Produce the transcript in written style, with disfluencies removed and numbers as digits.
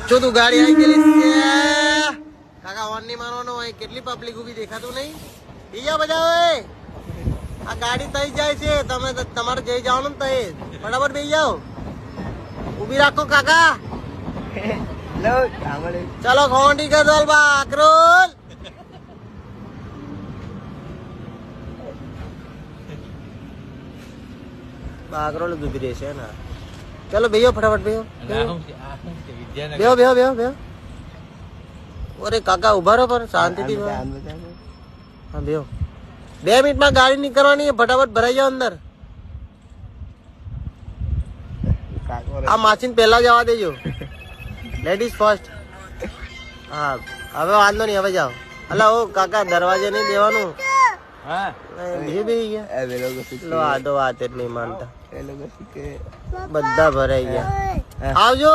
જો તું ગાડી આવી ગયેલી છે કાકા હોર્ન ની મારવાનો હોય કેટલી પબ્લિક ઉભી દેખાતું નહીં બીજા બધા હોય આ ગાડી થઈ જાય છે તમે તમારે જઈ જવાનું ને તઈ ફટાફટ બેસી જાઓ ઉભી રાખો કાકા ચલો ખોંડી કર દોલ બાકરોલ બાકરોલ ઉભી રહેશે ને ચલો બેહો ફટાફટ બેહો બેહો બેહો બેહો બેહો અરે કાકા ઉભા રહો પણ શાંતિથી હા બેહો 2 મિનિટમાં ગાડી નીકળવાની ફટાફટ ભરાઈ જાઓ અંદર આ માછીને પહેલા જવા દેજો લેડીઝ ફર્સ્ટ હા હવે વાંધો નહીં હવે જાઓ અલા ઓ કાકા દરવાજે નહીં દેવાનું આદો વાત જ નહીં માનતા બધા ભરાઈ ગયા આવજો